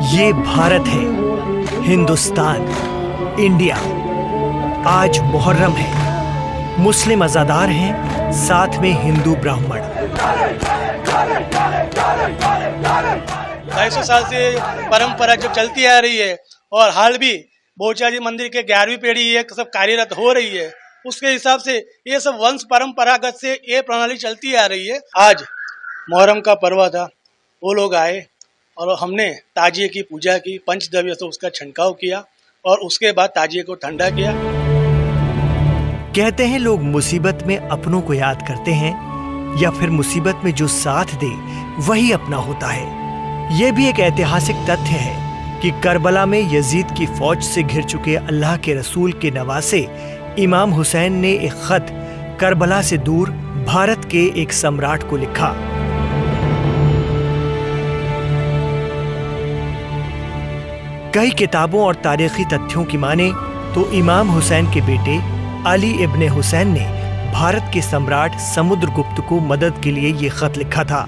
ये भारत है, हिंदुस्तान, इंडिया। आज मुहर्रम है, मुस्लिम अज़ादार हैं, साथ में हिंदू ब्राह्मण। 250 साल से परंपरा जो चलती आ रही है और हाल भी बोचारी मंदिर के 11वीं पीढ़ी ये सब कार्यरत हो रही है, उसके हिसाब से ये सब वंश परंपरागत से ये प्रणाली चलती आ रही है। आज मुहर्रम का पर्व था, वो लोग आए और हमने ताजिए की पूजा की, पंचद्रव्य से उसका छिड़काव किया और उसके बाद ताजिए को ठंडा किया। कहते हैं लोग मुसीबत में अपनों को याद करते हैं या फिर मुसीबत में जो साथ दे वही अपना होता है। यह भी एक ऐतिहासिक तथ्य है कि करबला में यजीद की फौज से घिर चुके अल्लाह के रसूल के नवासे इमाम हुसैन ने एक खत करबला से दूर भारत के एक सम्राट को लिखा। कई किताबों और तारीखी तथ्यों की माने तो इमाम हुसैन के बेटे अली इब्ने हुसैन ने भारत के सम्राट समुद्रगुप्त को मदद के लिए ये खत लिखा था।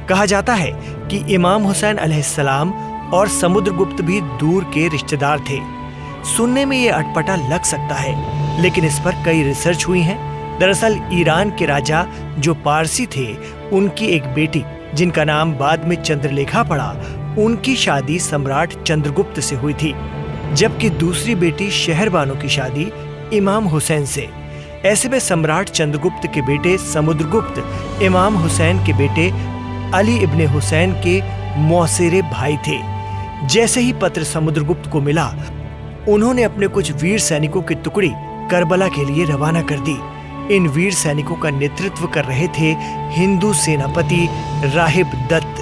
कहा जाता है कि इमाम हुसैन अलैहिस्सलाम और समुद्रगुप्त भी दूर के रिश्तेदार थे। सुनने में ये अटपटा लग सकता है, लेकिन इस पर कई रिसर्च हुई हैं। दरअसल ईरान के राजा जो पारसी थे, उनकी एक बेटी जिनका नाम बाद में चंद्रलेखा पड़ा, उनकी शादी सम्राट चंद्रगुप्त से हुई थी, जबकि दूसरी बेटी शहरबानो की शादी इमाम हुसैन से। ऐसे में सम्राट चंद्रगुप्त के बेटे समुद्रगुप्त इमाम हुसैन के बेटे अली इब्ने हुसैन के मौसेरे भाई थे। जैसे ही पत्र समुद्रगुप्त को मिला, उन्होंने अपने कुछ वीर सैनिकों की टुकड़ी करबला के लिए रवाना कर दी। इन वीर सैनिकों का नेतृत्व कर रहे थे हिंदू सेनापति राहिब दत्त,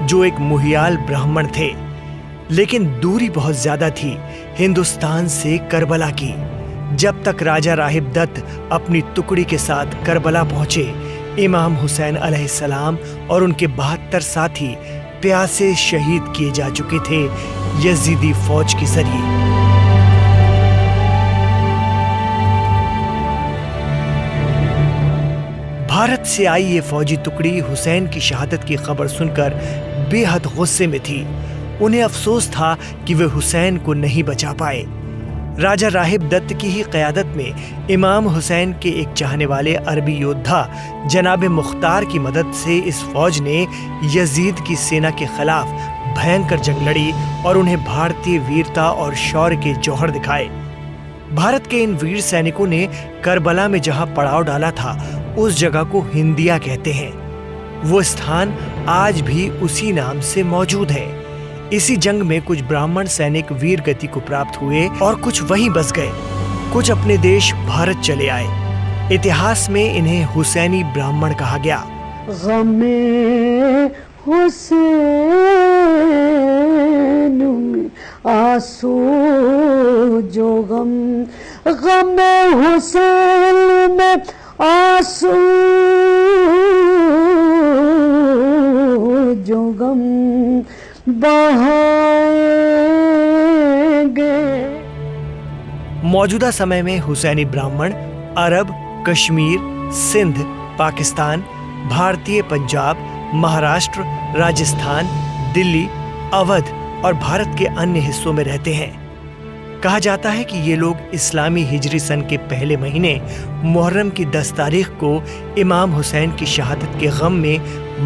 जो एक मुहियाल ब्राह्मण थे। लेकिन दूरी बहुत ज्यादा थी हिंदुस्तान से करबला की। जब तक राजा राहिब दत्त अपनी टुकड़ी के साथ करबला पहुंचे, इमाम हुसैन अलैहिस्सलाम और उनके 72 साथी प्यासे शहीद किए जा चुके थे यजीदी फौज के जरिए। भारत से आई ये फौजी टुकड़ी हुसैन की शहादत की खबर सुनकर बेहद गुस्से में थी। उन्हें अफसोस था कि वे हुसैन को नहीं बचा पाए। राजा राहिब दत्त की ही क़यादत में इमाम हुसैन के एक चाहने वाले अरबी योद्धा जनाब मुख्तार की मदद से इस फौज ने यजीद की सेना के खिलाफ भयंकर जंग लड़ी और उन्हें भारतीय वीरता और शौर्य के जौहर दिखाए। भारत के इन वीर सैनिकों ने करबला में जहां पड़ाव डाला था, उस जगह को हिंदिया कहते हैं। वो स्थान आज भी उसी नाम से मौजूद है। इसी जंग में कुछ ब्राह्मण सैनिक वीर गति को प्राप्त हुए और कुछ वहीं बस गए। कुछ अपने देश भारत चले आए। इतिहास में इन्हें हुसैनी ब्राह्मण कहा गया। गमे हुसैन में आंसू जो गमे हुसैन में आंसू जो गम बहाएंगे। मौजूदा समय में हुसैनी ब्राह्मण अरब, कश्मीर, सिंध, पाकिस्तान, भारतीय पंजाब, महाराष्ट्र, राजस्थान, दिल्ली, अवध और भारत के अन्य हिस्सों में रहते हैं। कहा जाता है कि ये लोग इस्लामी हिजरी सन के पहले महीने मुहर्रम की 10 तारीख को इमाम हुसैन की शहादत के गम में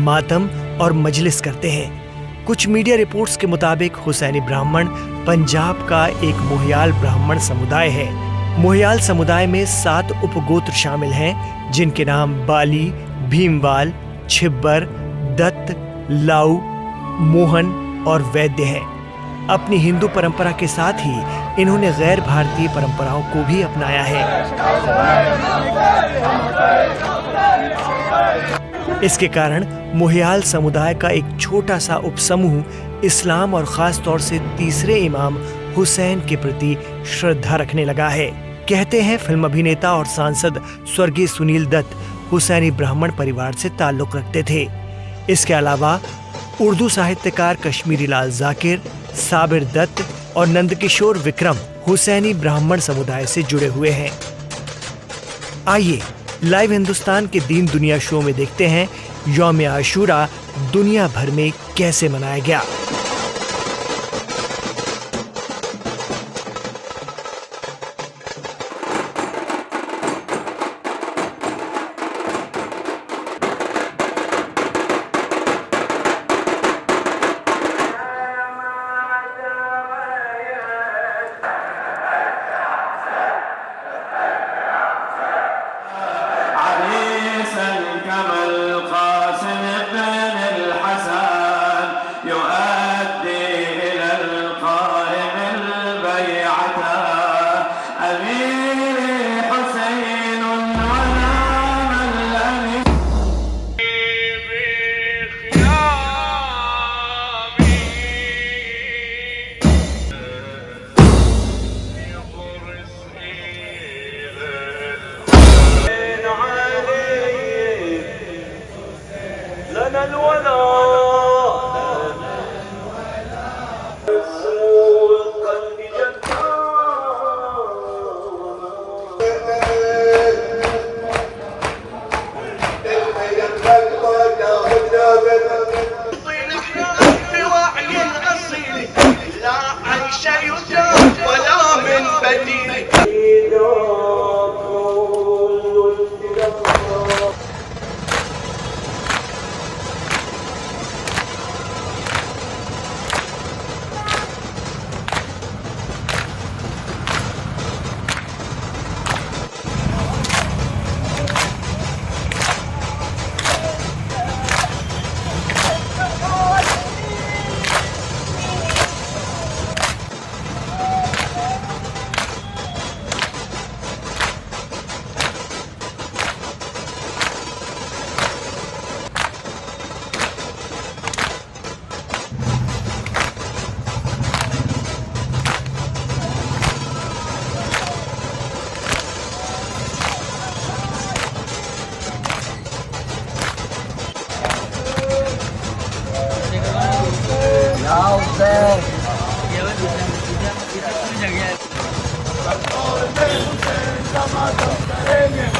मातम और मजलिस करते हैं। कुछ मीडिया रिपोर्ट्स के मुताबिक हुसैनी ब्राह्मण पंजाब का एक मुहियाल ब्राह्मण समुदाय है। मुहियाल समुदाय में 7 उपगोत्र शामिल हैं, जिनके नाम बाली, भीमवाल, छिब्बर, दत्त, लाऊ, मोहन और वैद्य हैं। अपनी हिंदू परंपरा के साथ ही इन्होंने गैर भारतीय परंपराओं को भी अपनाया है। इसके कारण मुहियाल समुदाय का एक छोटा सा उपसमूह इस्लाम और खास तौर से तीसरे इमाम हुसैन के प्रति श्रद्धा रखने लगा है। कहते हैं फिल्म अभिनेता और सांसद स्वर्गीय सुनील दत्त हुसैनी ब्राह्मण परिवार से ताल्लुक रखते थे। इसके अलावा उर्दू साहित्यकार कश्मीरी लाल जाकिर, साबिर दत्त और नंदकिशोर विक्रम हुसैनी ब्राह्मण समुदाय से जुड़े हुए हैं। आइए लाइव हिंदुस्तान के दीन दुनिया शो में देखते हैं यौम आशूरा दुनिया भर में कैसे मनाया गया। जगह